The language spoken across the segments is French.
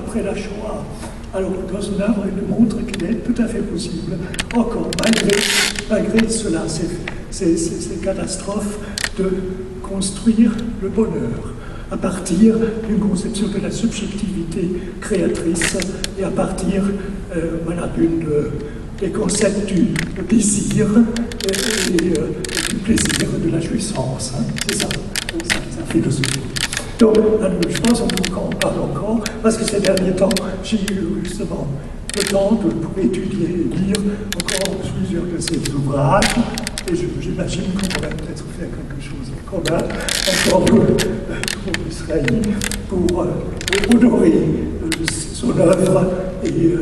après la Shoah. Alors, dans son œuvre, il montre qu'il est tout à fait possible, encore, malgré cela, ces catastrophes, de construire le bonheur à partir d'une conception de la subjectivité créatrice et à partir voilà, des concepts du désir et du plaisir de la jouissance. Hein. C'est ça, sa philosophie. Donc, je pense qu'on en parle encore, parce que ces derniers temps, j'ai eu justement le temps pour étudier et lire encore plusieurs de ces ouvrages, et j'imagine qu'on pourrait peut-être faire quelque chose encore pour Israël, pour honorer son œuvre et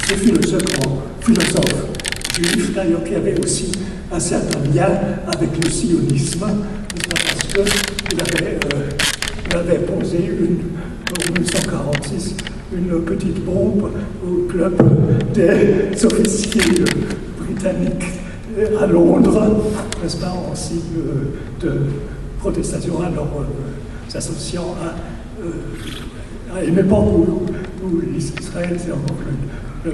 ce philosophe juif, d'ailleurs, qui avait aussi un certain lien avec le sionisme, parce qu'il avait posé en 1946 une petite bombe au club des officiers britanniques à Londres, n'est-ce pas, en signe de protestation, alors s'associant à une époque où Israël, c'est encore le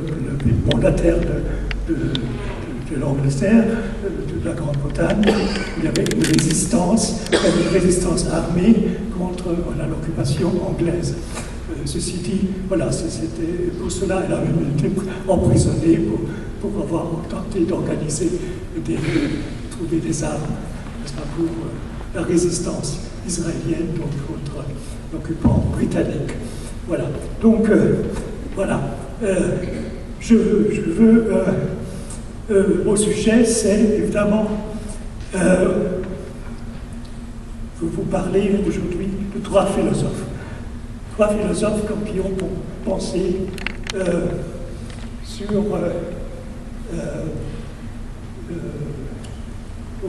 mandataire de l'Angleterre, de la Grande-Bretagne. Il y avait une résistance armée contre l'occupation anglaise. Ceci dit, voilà, c'était pour cela elle a même été emprisonnée pour avoir tenté d'organiser, trouver des armes pour la résistance israélienne contre l'occupant britannique. Voilà. Donc, voilà. Je veux, au sujet, c'est évidemment, je veux vous parler aujourd'hui de trois philosophes. Trois philosophes qui ont pensé sur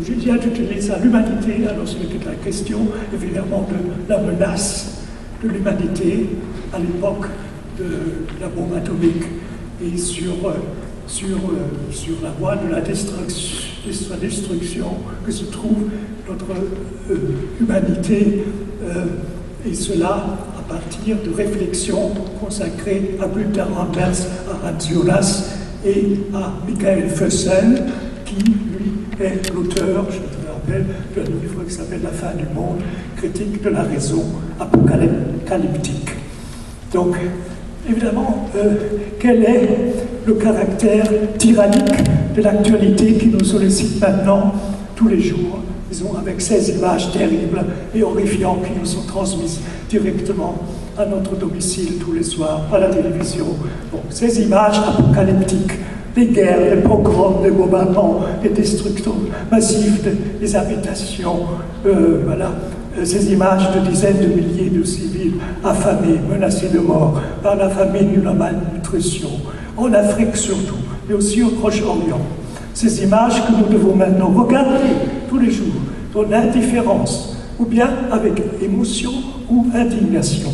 j'ai intitulé ça l'humanité. Alors c'était la question évidemment de la menace de l'humanité à l'époque de la bombe atomique et sur la voie de la destruction que se trouve notre humanité, et cela à partir de réflexions consacrées à Günther Anders, à Hans Jonas et à Michael Fussell, qui lui est l'auteur, je te rappelle, d'un livre qui s'appelle La fin du monde, critique de la raison apocalyptique. Donc, évidemment, quel est le caractère tyrannique de l'actualité qui nous sollicite maintenant tous les jours, disons, avec ces images terribles et horrifiantes qui nous sont transmises directement à notre domicile tous les soirs, à la télévision. Bon, ces images apocalyptiques, des guerres, des pogroms, des bombardements, des destructions massives des habitations, voilà. Ces images de dizaines de milliers de civils affamés, menacés de mort par la famine ou la malnutrition, en Afrique surtout, mais aussi au Proche-Orient. Ces images que nous devons maintenant regarder tous les jours, dans l'indifférence, ou bien avec émotion ou indignation,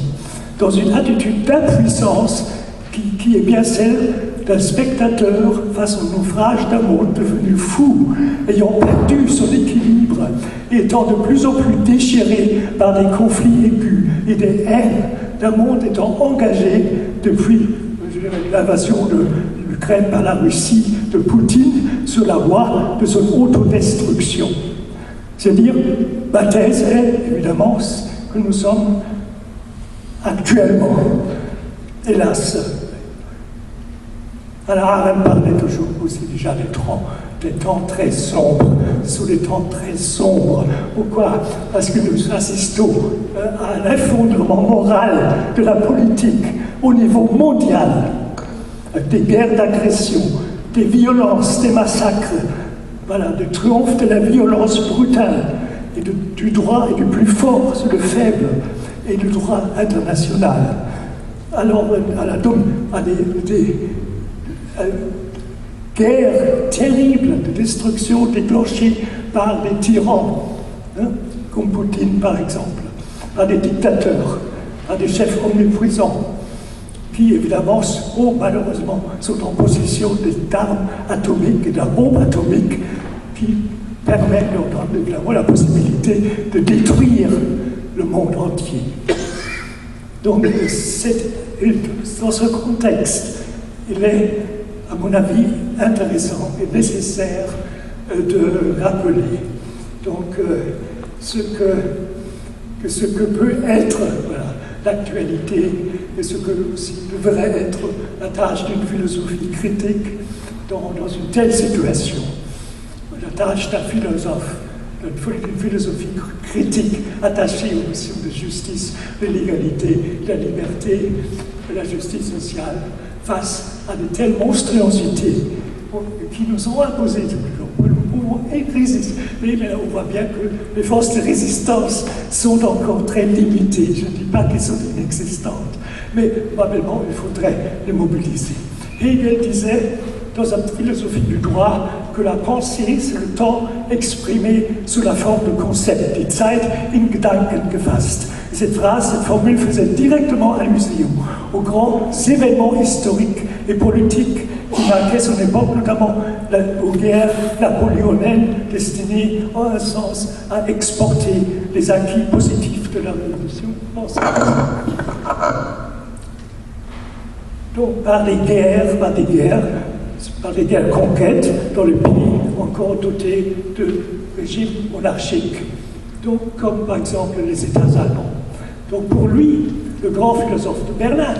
dans une attitude d'impuissance qui est bien celle d'un spectateur face au naufrage d'un monde devenu fou, ayant perdu son équilibre, étant de plus en plus déchiré par des conflits aigus et des haines, d'un monde étant engagé depuis l'invasion de l'Ukraine par la Russie de Poutine sur la voie de son autodestruction. C'est-à-dire, ma thèse est évidemment que nous sommes actuellement, hélas, alors Arendt parlait toujours aussi déjà des temps très sombres, sous des temps très sombres. Pourquoi? Parce que nous assistons à un effondrement moral de la politique au niveau mondial, des guerres d'agression, des violences, des massacres, voilà, du triomphe de la violence brutale et du droit et du plus fort sur le faible et du droit international. Alors, à des guerres terribles de destruction déclenchées par des tyrans, hein, comme Poutine par exemple, par des dictateurs, par des chefs omniprésents, qui évidemment, malheureusement, sont en possession d'armes atomiques et d'un bombe atomique qui permet évidemment la possibilité de détruire le monde entier. Donc, dans ce contexte, il est, à mon avis, intéressant et nécessaire de rappeler donc, ce que peut être l'actualité et ce que aussi devrait être la tâche d'une philosophie critique dans une telle situation. La tâche d'un philosophe, d'une philosophie critique attachée aux notions de justice, de l'égalité, de la liberté, de la justice sociale, face à de telles monstruosités qui nous sont imposées depuis longtemps. Nous pouvons résister, mais on voit bien que les forces de résistance sont encore très limitées. Je ne dis pas qu'elles sont inexistantes, mais probablement il faudrait les mobiliser. Hegel disait, dans sa philosophie du droit, que la pensée, c'est le temps exprimé sous la forme de concept, die Zeit in Gedanken gefasst. Cette phrase, cette formule faisait directement allusion aux grands événements historiques et politiques qui marquaient son époque, notamment aux guerres napoléoniennes destinées, en un sens, à exporter les acquis positifs de la Révolution française. Donc, par des guerres conquêtes dans les pays encore dotés de régimes monarchiques, donc comme par exemple les États allemands. Donc pour lui, le grand philosophe de Berlin,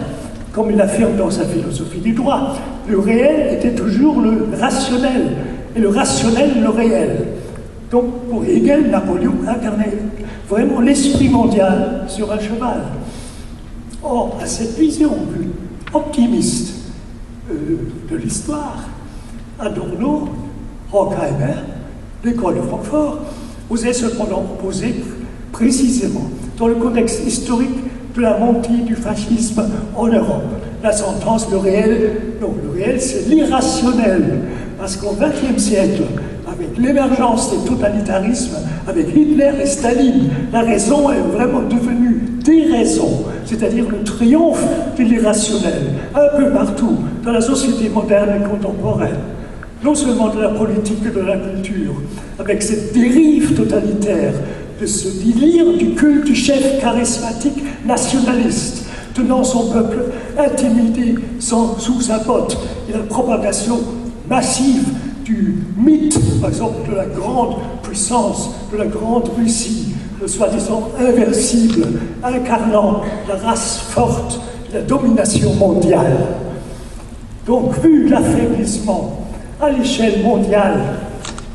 comme il l'affirme dans sa philosophie du droit, le réel était toujours le rationnel, et le rationnel le réel. Donc pour Hegel, Napoléon incarnait vraiment l'esprit mondial sur un cheval. Or, à cette vision plus optimiste de l'histoire, Adorno, Horkheimer, l'école de Francfort, osaient cependant opposer précisément, dans le contexte historique de la montée du fascisme en Europe, la sentence, le réel, non, le réel c'est l'irrationnel, parce qu'au XXe siècle, avec l'émergence des totalitarismes, avec Hitler et Staline, la raison est vraiment devenue déraison, c'est-à-dire le triomphe de l'irrationnel, un peu partout, dans la société moderne et contemporaine. Non seulement de la politique et de la culture, avec cette dérive totalitaire, de ce délire du culte du chef charismatique nationaliste, tenant son peuple intimidé sous sa botte, et la propagation massive du mythe, par exemple, de la grande puissance, de la grande Russie, soi-disant inversible, incarnant la race forte, la domination mondiale. Donc, vu l'affaiblissement à l'échelle mondiale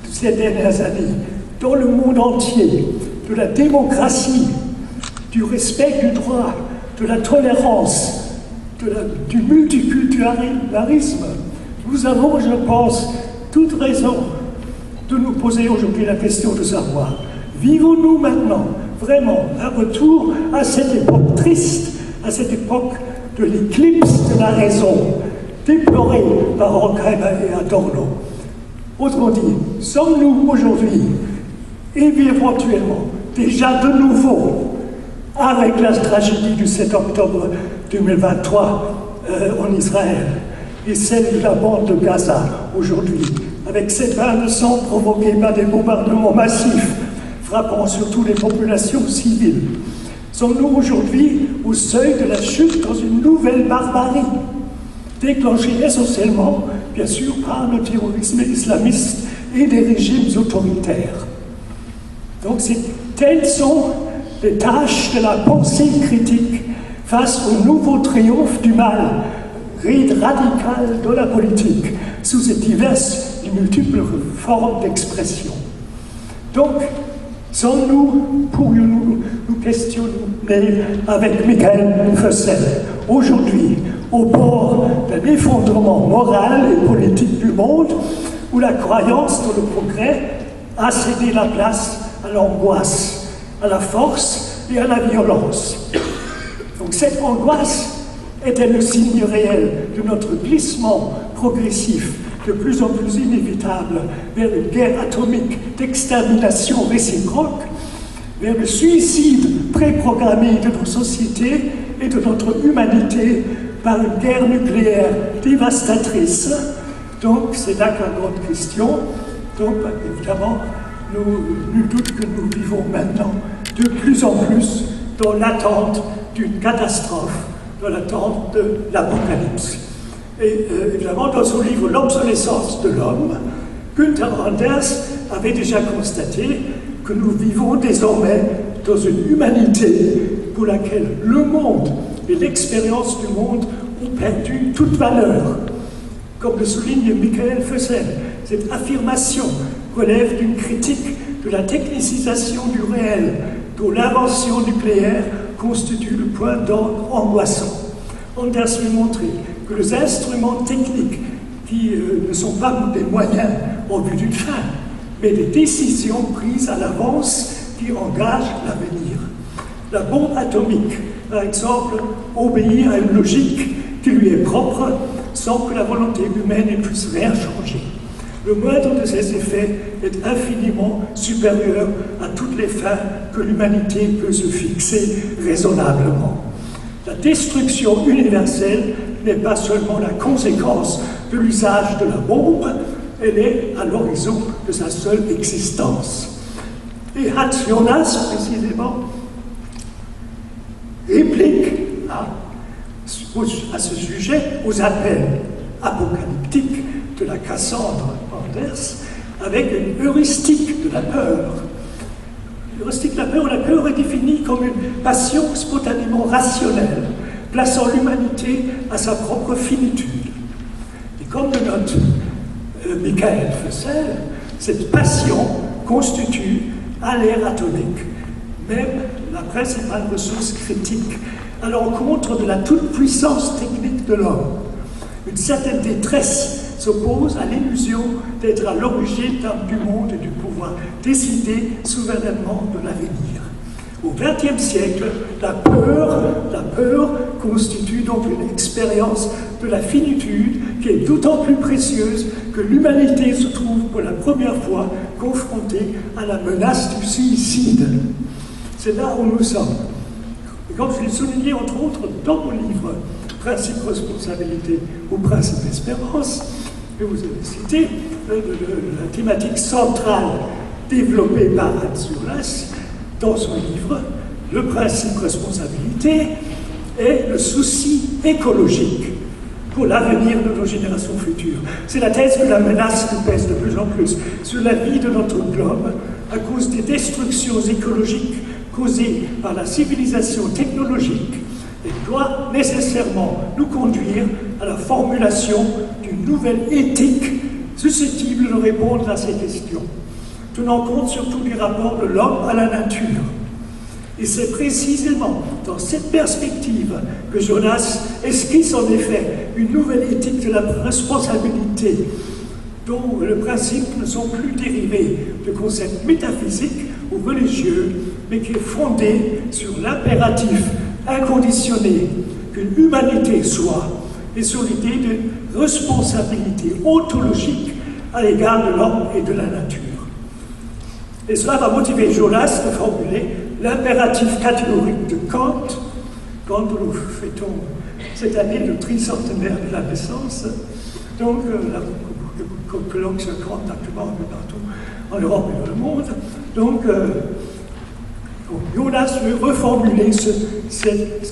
de ces dernières années, dans le monde entier, de la démocratie, du respect du droit, de la tolérance, du multiculturalisme, nous avons, je pense, toute raison de nous poser aujourd'hui la question de savoir, vivons-nous maintenant vraiment un retour à cette époque triste, à cette époque de l'éclipse de la raison, déplorée par Horkheimer et Adorno. Autrement dit, sommes-nous aujourd'hui, éventuellement, déjà de nouveau, avec la tragédie du 7 octobre 2023 en Israël, et celle de la bande de Gaza aujourd'hui, avec cette vague de sang provoquée par des bombardements massifs, frappant surtout les populations civiles. Sommes-nous aujourd'hui au seuil de la chute dans une nouvelle barbarie, déclenchée essentiellement, bien sûr, par le terrorisme islamiste et des régimes autoritaires. Donc, telles sont les tâches de la pensée critique face au nouveau triomphe du mal, ride radical de la politique, sous ses diverses et multiples formes d'expression. Donc, pourrions-nous nous questionner avec Michael Fussell, aujourd'hui, au bord d'un effondrement moral et politique du monde, où la croyance dans le progrès a cédé la place à l'angoisse, à la force et à la violence. Donc cette angoisse était le signe réel de notre glissement progressif, de plus en plus inévitable, vers une guerre atomique d'extermination réciproque, vers le suicide préprogrammé de nos sociétés et de notre humanité par une guerre nucléaire dévastatrice. Donc c'est là que la grande question. Donc évidemment, nul doute que nous vivons maintenant de plus en plus dans l'attente d'une catastrophe, dans l'attente de l'apocalypse. Et évidemment, dans son livre L'obsolescence de l'homme, Günther Anders avait déjà constaté que nous vivons désormais dans une humanité pour laquelle le monde et l'expérience du monde ont perdu toute valeur. Comme le souligne Michael Fussell, cette affirmation relève d'une critique de la technicisation du réel, dont l'invention nucléaire constitue le point d'ordre angoissant. Anders lui montrait que les instruments techniques qui ne sont pas des moyens en vue d'une fin, mais des décisions prises à l'avance qui engagent l'avenir. La bombe atomique, par exemple, obéit à une logique qui lui est propre sans que la volonté humaine ne puisse rien changer. Le moindre de ces effets est infiniment supérieur à toutes les fins que l'humanité peut se fixer raisonnablement. La destruction universelle n'est pas seulement la conséquence de l'usage de la bombe, elle est à l'horizon de sa seule existence. Et Hans Jonas, précisément, réplique à ce sujet aux appels apocalyptiques de la Cassandre Anders avec une heuristique de la peur. L'heuristique de la peur est définie comme une passion spontanément rationnelle, plaçant l'humanité à sa propre finitude. Et comme le note Michael Fussell, cette passion constitue à l'ère atomique même la principale ressource critique à l'encontre de la toute-puissance technique de l'homme. Une certaine détresse s'oppose à l'illusion d'être à l'origine du monde et du pouvoir, décider souverainement de l'avenir. Au XXe siècle, la peur constitue donc une expérience de la finitude qui est d'autant plus précieuse que l'humanité se trouve pour la première fois confrontée à la menace du suicide. C'est là où nous sommes. Et comme je l'ai souligné entre autres dans mon livre Principe responsabilité ou Principe espérance, que vous avez cité, la thématique centrale développée par Hans Jonas dans son livre, le principe responsabilité est le souci écologique pour l'avenir de nos générations futures. C'est la thèse que la menace nous pèse de plus en plus sur la vie de notre globe à cause des destructions écologiques causées par la civilisation technologique et doit nécessairement nous conduire à la formulation d'une nouvelle éthique susceptible de répondre à ces questions, tenant compte surtout du rapport de l'homme à la nature. Et c'est précisément dans cette perspective que Jonas esquisse en effet une nouvelle éthique de la responsabilité, dont les principes ne sont plus dérivés de concepts métaphysiques ou religieux, mais qui est fondée sur l'impératif inconditionné qu'une humanité soit, et sur l'idée de responsabilité ontologique à l'égard de l'homme et de la nature. Et cela va motiver Jonas de formuler l'impératif catégorique de Kant, quand nous fêtons cette année le tricentenaire de la naissance, donc le colloque sur Kant actuellement un peu partout en Europe et dans le monde. Donc Jonas veut reformuler ce qui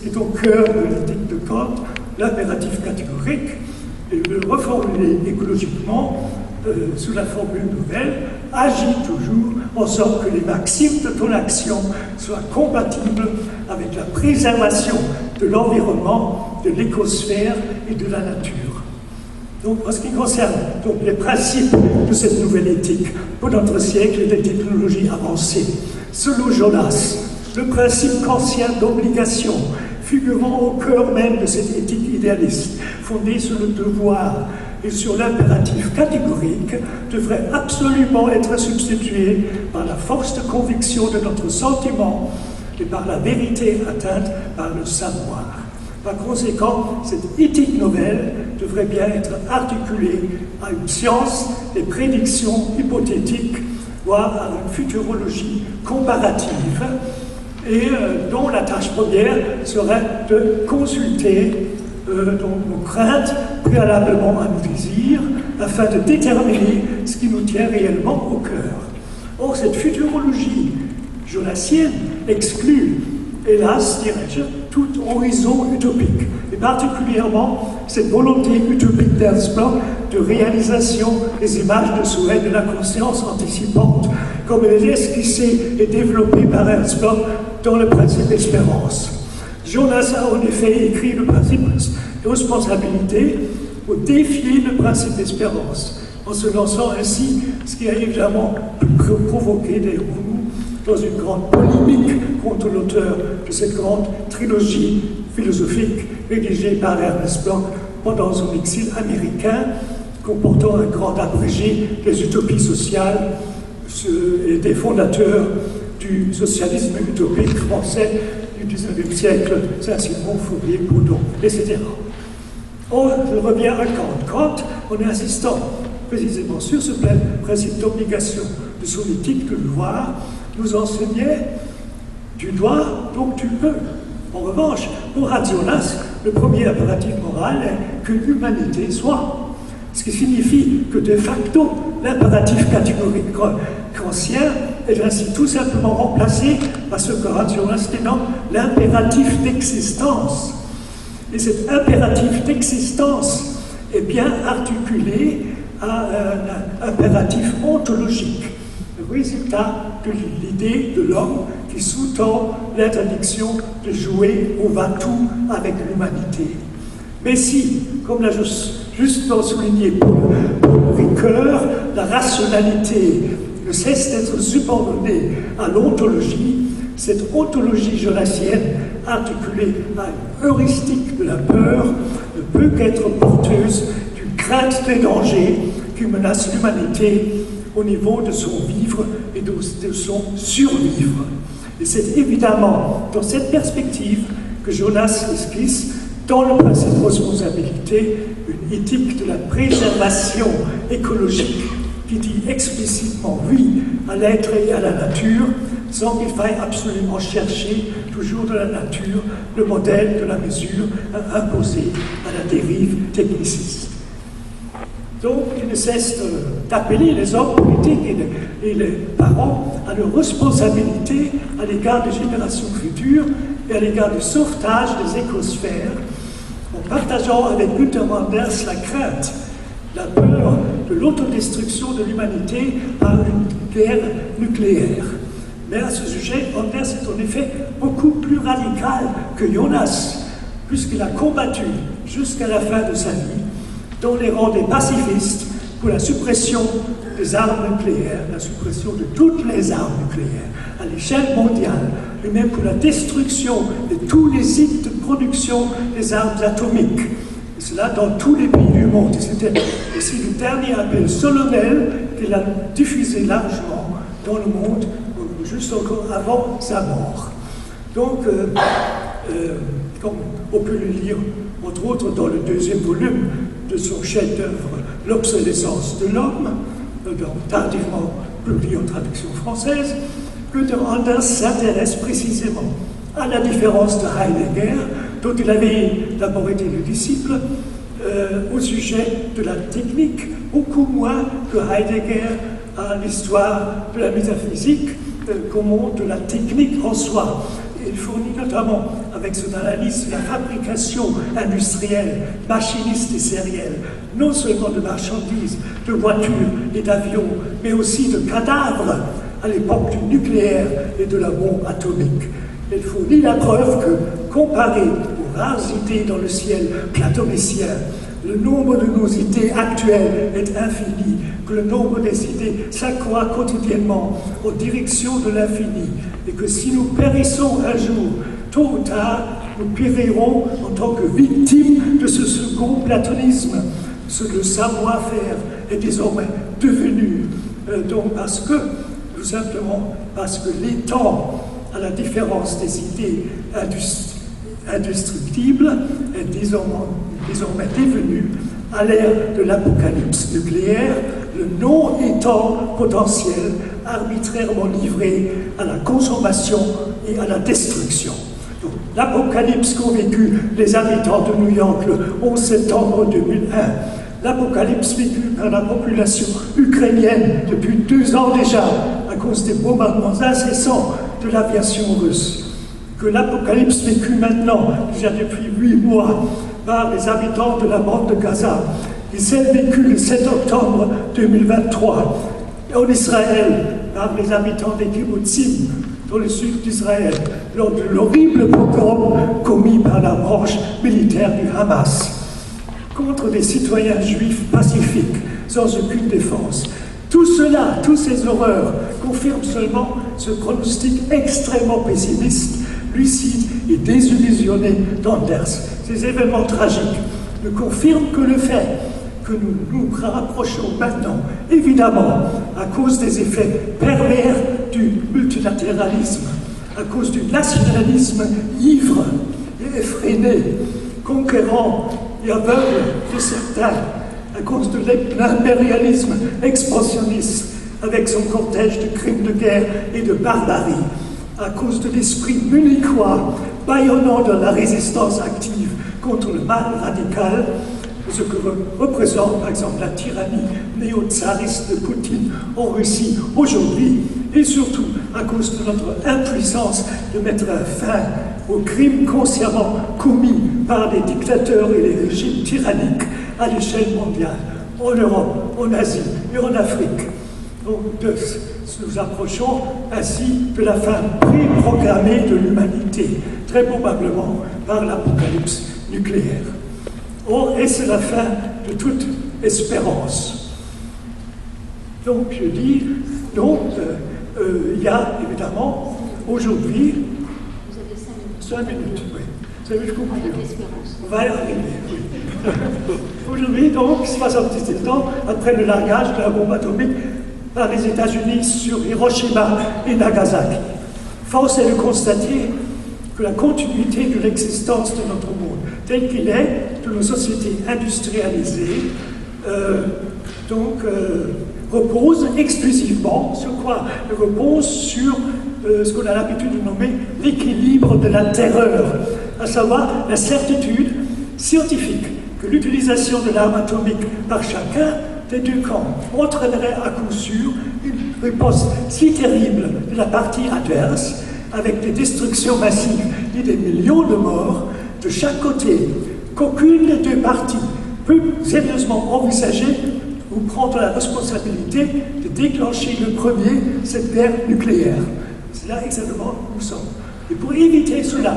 est au cœur de l'éthique de Kant, l'impératif catégorique, et veut le reformuler écologiquement sous la formule nouvelle: agis toujours en sorte que les maximes de ton action soient compatibles avec la préservation de l'environnement, de l'écosphère et de la nature. Donc, en ce qui concerne donc, les principes de cette nouvelle éthique pour notre siècle des technologies avancées, selon Jonas, le principe kantien d'obligation, figurant au cœur même de cette éthique idéaliste, fondée sur le devoir et sur l'impératif catégorique, devrait absolument être substitué par la force de conviction de notre sentiment et par la vérité atteinte par le savoir. Par conséquent, cette éthique nouvelle devrait bien être articulée à une science des prédictions hypothétiques, voire à une futurologie comparative, et dont la tâche première serait de consulter nos craintes préalablement à nos désirs, afin de déterminer ce qui nous tient réellement au cœur. Or, cette futurologie jonassienne exclut hélas, dirais-je, tout horizon utopique, et particulièrement cette volonté utopique d'Ernst Bloch de réalisation des images de souhait de la conscience anticipante, comme elle est esquissée et développée par Ernst Bloch dans le principe d'espérance. Jonas a en effet écrit le principe de responsabilité pour défier le principe d'espérance, en se lançant ainsi, ce qui a évidemment provoqué des remous dans une grande polémique contre l'auteur de cette grande trilogie philosophique rédigée par Ernst Bloch pendant son exil américain, comportant un grand abrégé des utopies sociales et des fondateurs du socialisme utopique français du XIXe siècle, Saint-Simon, Fourier, Proudhon, etc. Je reviens à Kant. Kant, en insistant précisément sur ce principe d'obligation de son éthique de devoir, nous enseignait « tu dois, donc tu peux ». En revanche, pour Hadjonas, le premier impératif moral est que l'humanité soit. Ce qui signifie que de facto, l'impératif catégorique kantien est ainsi tout simplement remplacé par ce que Hadjonas dénomme l'impératif d'existence. Et cet impératif d'existence est bien articulé à un impératif ontologique, le résultat de l'idée de l'homme qui sous-tend l'interdiction de jouer au va-tout avec l'humanité. Mais si, comme l'a justement souligné Paul Ricoeur, la rationalité ne cesse d'être subordonnée à l'ontologie, cette ontologie jonassienne, articulée à une heuristique de la peur, ne peut qu'être porteuse d'une crainte des dangers qui menacent l'humanité au niveau de son vivre et de son survivre. Et c'est évidemment dans cette perspective que Jonas esquisse, dans le principe de responsabilité, une éthique de la préservation écologique qui dit explicitement oui à l'être et à la nature, sans qu'il faille absolument chercher toujours de la nature le modèle de la mesure imposé à la dérive techniciste. Donc, il ne cesse d'appeler les hommes politiques et les parents à leur responsabilité à l'égard des générations futures et à l'égard du sauvetage des écosphères, en partageant avec Günther Anders la crainte, la peur de l'autodestruction de l'humanité par une guerre nucléaire. Mais à ce sujet, Anders est en effet beaucoup plus radical que Jonas, puisqu'il a combattu jusqu'à la fin de sa vie dans les rangs des pacifistes pour la suppression des armes nucléaires, la suppression de toutes les armes nucléaires à l'échelle mondiale, et même pour la destruction de tous les sites de production des armes atomiques. Et cela dans tous les pays du monde. Et c'était aussi le dernier appel solennel qu'il a diffusé largement dans le monde, juste encore avant sa mort. Donc, comme on peut le lire, entre autres, dans le deuxième volume de son chef-d'œuvre « L'obsolescence de l'homme », tardivement publié en traduction française, Günther Anders s'intéresse précisément à la différence de Heidegger, dont il avait d'abord été le disciple, au sujet de la technique, beaucoup moins que Heidegger à l'histoire de la métaphysique, comment de la technique en soi. Il fournit notamment, avec son analyse, la fabrication industrielle, machiniste et sérielle, non seulement de marchandises, de voitures et d'avions, mais aussi de cadavres à l'époque du nucléaire et de la bombe atomique. Il fournit la preuve que, comparé aux rares idées dans le ciel platonicien, le nombre de nos idées actuelles est infini, que le nombre des idées s'accroît quotidiennement en direction de l'infini, et que si nous périssons un jour, tôt ou tard, nous périrons en tant que victimes de ce second platonisme. Le savoir-faire est désormais devenu, donc tout simplement parce que les temps, à la différence des idées indestructibles, est désormais devenu, à l'ère de l'apocalypse nucléaire, le non-étant potentiel arbitrairement livré à la consommation et à la destruction. L'apocalypse qu'ont vécu les habitants de New York le 11 septembre 2001, l'apocalypse vécu par la population ukrainienne depuis 2 ans déjà, à cause des bombardements incessants de l'aviation russe, que l'Apocalypse vécu maintenant, déjà depuis 8 mois, par les habitants de la bande de Gaza, et celle vécue le 7 octobre 2023 en Israël, par les habitants des kibbutzim, dans le sud d'Israël, lors de l'horrible pogrom commis par la branche militaire du Hamas, contre des citoyens juifs pacifiques, sans aucune défense. Tout cela, toutes ces horreurs, confirment seulement ce pronostic extrêmement pessimiste, lucide et désillusionné d'Anders. Ces événements tragiques ne confirment que le fait que nous nous rapprochons maintenant, évidemment, à cause des effets pervers du multilatéralisme, à cause du nationalisme ivre et effréné, conquérant et aveugle de certains, à cause de l'impérialisme expansionniste, avec son cortège de crimes de guerre et de barbarie, à cause de l'esprit munichois, bâillonnant de la résistance active contre le mal radical, ce que représente par exemple la tyrannie néo-tsariste de Poutine en Russie aujourd'hui, et surtout à cause de notre impuissance de mettre fin aux crimes consciemment commis par les dictateurs et les régimes tyranniques à l'échelle mondiale, en Europe, en Asie et en Afrique. Donc, nous approchons ainsi de la fin préprogrammée de l'humanité, très probablement par l'apocalypse nucléaire. Or, est-ce la fin de toute espérance? Donc, je dis, non, il y a évidemment, aujourd'hui... Vous avez 5 minutes. 5 minutes, oui. 5 minutes, je comprends. Avec l'espérance. On va y arriver, oui. Aujourd'hui, donc, 77 ans, après le largage de la bombe atomique par les États-Unis sur Hiroshima et Nagasaki, force est de constater que la continuité de l'existence de notre monde, tel qu'il est, de nos sociétés industrialisées, repose exclusivement sur quoi? Elle repose sur ce qu'on a l'habitude de nommer l'équilibre de la terreur, à savoir la certitude scientifique que l'utilisation de l'arme atomique par chacun des deux camps entraînerait à coup sûr une réponse si terrible de la partie adverse, avec des destructions massives et des millions de morts de chaque côté, qu'aucune des deux parties peut sérieusement envisager ou prendre la responsabilité de déclencher le premier cette guerre nucléaire. C'est là exactement où nous sommes. Et pour éviter cela,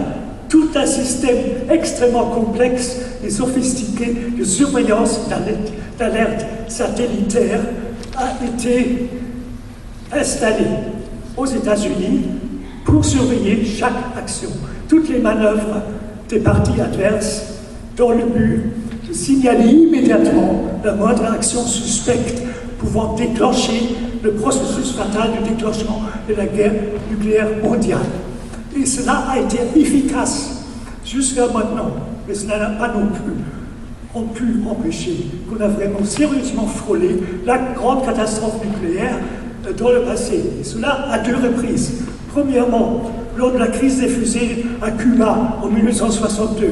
tout un système extrêmement complexe et sophistiqué de surveillance d'alerte satellitaire a été installé aux États-Unis pour surveiller chaque action, toutes les manœuvres des parties adverses, dans le but de signaler immédiatement la moindre action suspecte pouvant déclencher le processus fatal du déclenchement de la guerre nucléaire mondiale. Et cela a été efficace jusqu'à maintenant, mais cela n'a pas non plus pu empêcher qu'on a vraiment sérieusement frôlé la grande catastrophe nucléaire dans le passé. Et cela à 2 reprises. Premièrement, lors de la crise des fusées à Cuba en 1962,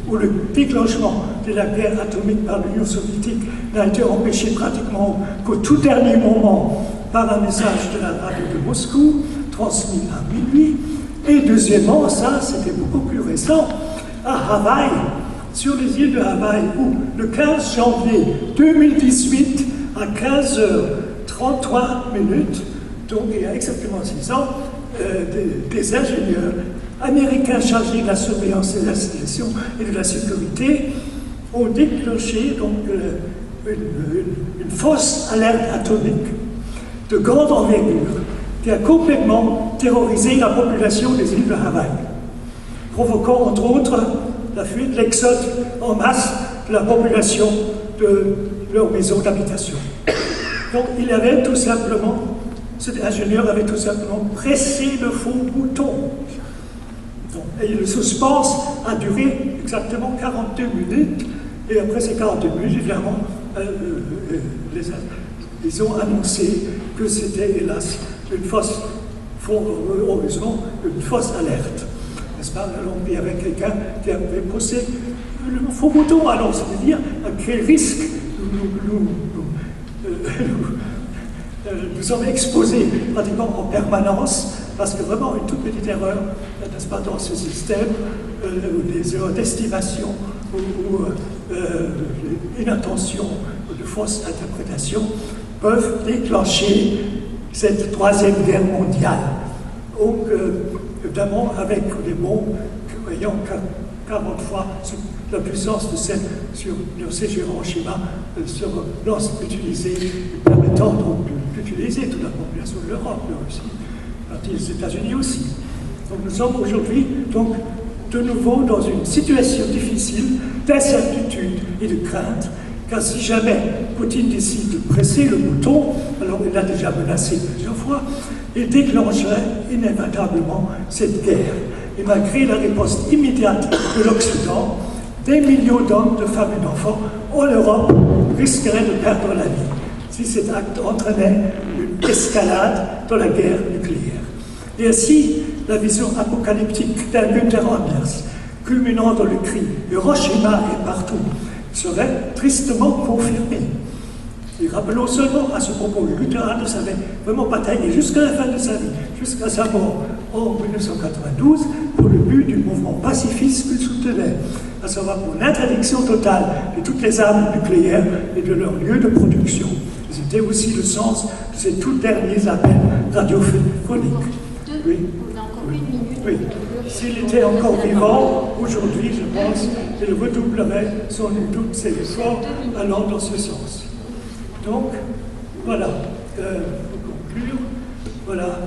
où le déclenchement de la guerre atomique par l'Union soviétique n'a été empêché pratiquement qu'au tout dernier moment par un message de la radio de Moscou, transmis à minuit. Et deuxièmement, ça c'était beaucoup plus récent, à Hawaï, sur les îles de Hawaï, où le 15 janvier 2018, à 15h33, donc il y a exactement 6 ans, des ingénieurs américains chargés de la surveillance des installations et de la sécurité ont déclenché donc, une fausse alerte atomique de grande envergure qui a complètement terrorisé la population des îles de Hawaï, provoquant entre autres la fuite, l'exode en masse de la population de leur maison d'habitation. Donc il y avait tout simplement, cet ingénieur avait tout simplement pressé le faux bouton. Et le suspense a duré exactement 42 minutes, et après ces 42 minutes, évidemment, ils ont annoncé que c'était, hélas, une fausse, heureusement, une fausse alerte. N'est-ce pas? Alors, il y avait quelqu'un qui avait poussé le faux bouton. Alors, c'est-à-dire à quel risque nous sommes exposés pratiquement en permanence parce que vraiment une toute petite erreur, n'est-ce pas, dans ce système, des erreurs d'estimation ou inattention ou de fausses interprétations peuvent déclencher cette troisième guerre mondiale. Donc, évidemment, avec des bombes ayant 40 fois la puissance de celle sur Hiroshima utilisée, permettant donc d'utiliser tout d'abord, bien sûr, l'Europe, la Russie, partie des États-Unis aussi. Donc nous sommes aujourd'hui donc de nouveau dans une situation difficile d'incertitude et de crainte, car si jamais Poutine décide de presser le bouton, alors il l'a déjà menacé plusieurs fois, il déclencherait inévitablement cette guerre. Et malgré la riposte immédiate de l'Occident, des millions d'hommes, de femmes et d'enfants en Europe risqueraient de perdre la vie si cet acte entraînait une escalade dans la guerre nucléaire. Et ainsi, la vision apocalyptique d'un Günther Anders, culminant dans le cri « Hiroshima est partout », serait tristement confirmée. Et rappelons seulement à ce propos, Günther Anders avait vraiment bataillé jusqu'à la fin de sa vie, jusqu'à sa mort en 1992, pour le but du mouvement pacifiste qu'il soutenait, à savoir pour l'interdiction totale de toutes les armes nucléaires et de leur lieu de production. C'était aussi le sens de ces tout derniers appels radiophoniques. Oui. On a encore une minute. Oui. S'il était encore vivant, aujourd'hui, je pense qu'il redoublerait sans doute ses efforts allant dans ce sens. Donc, voilà, pour conclure, voilà,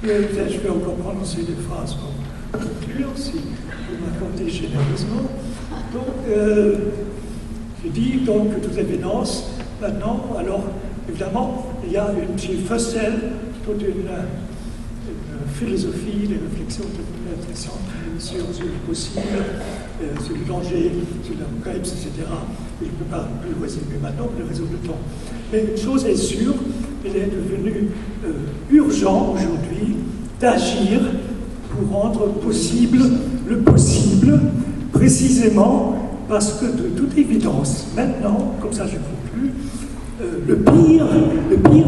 je vais encore prononcer des phrases pour conclure, si vous m'accordez généreusement. Donc, je dis donc toutes évidences, maintenant, alors, évidemment, il y a chez Fussell toute une philosophie, des réflexions très intéressantes sur le possible, sur le danger, sur l'apocalypse, etc. Je ne peux pas plus le résumer maintenant pour les raisons de temps. Mais une chose est sûre, il est devenu urgent aujourd'hui d'agir pour rendre possible le possible, précisément parce que de toute évidence, maintenant, comme ça je conclue, le pire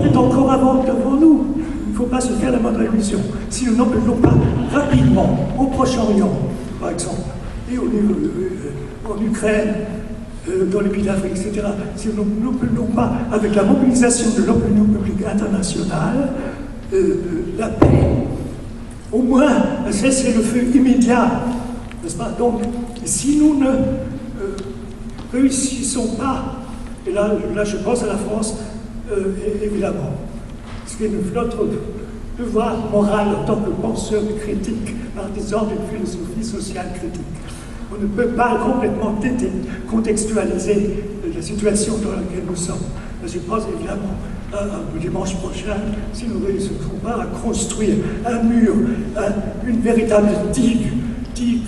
est encore devant nous. Il ne faut pas se faire la moindre illusion. Si nous n'empêchons pas rapidement au Proche-Orient, par exemple, et en Ukraine, dans les pays d'Afrique, etc., si nous n'empêchons pas avec la mobilisation de l'opinion publique internationale, la paix, au moins un cessez-le-feu immédiat, n'est-ce pas? Donc, si nous ne réussissons pas, et là je pense à la France, évidemment, c'est notre devoir moral en tant que penseur critique, partisan d'une philosophie sociale critique. On ne peut pas complètement contextualiser la situation dans laquelle nous sommes. Je pense évidemment au dimanche prochain, si nous ne réussissons pas à construire un mur, une véritable digue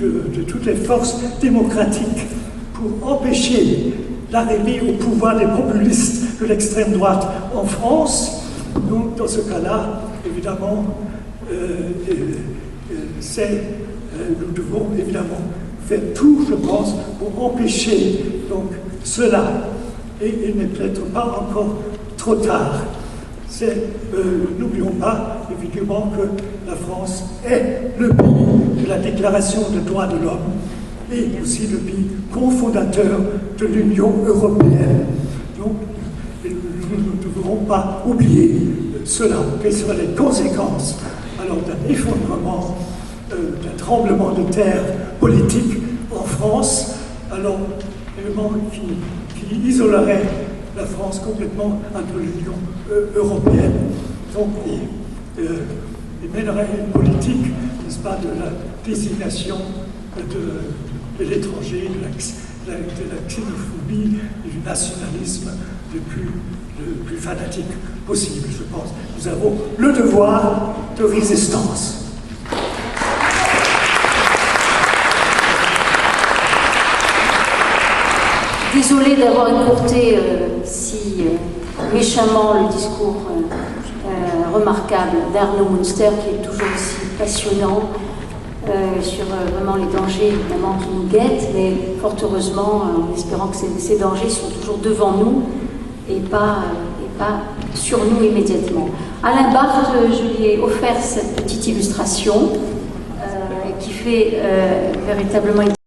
de toutes les forces démocratiques pour empêcher l'arrivée au pouvoir des populistes de l'extrême droite en France. Donc, dans ce cas-là, évidemment, nous devons évidemment faire tout, je pense, pour empêcher donc, cela. Et il n'est peut-être pas encore trop tard. N'oublions pas, évidemment, que la France est le pays de la Déclaration des droits de l'homme et aussi le pays cofondateur de l'Union européenne. Donc, nous ne devrons pas oublier cela. Quelles seraient les conséquences alors d'un effondrement, d'un tremblement de terre politique en France, alors évidemment qui isolerait la France complètement entre l'Union européenne. Donc, il mènerait une politique, n'est-ce pas, de la désignation de l'étranger, de la xénophobie et du nationalisme le plus fanatique possible, je pense. Nous avons le devoir de résistance. Désolée d'avoir écourté si méchamment le discours remarquable d'Arnaud Münster, qui est toujours aussi passionnant sur vraiment les dangers évidemment qui nous guettent, mais fort heureusement, en espérant que ces dangers sont toujours devant nous et pas sur nous immédiatement. Alain Barthes, je lui ai offert cette petite illustration qui fait véritablement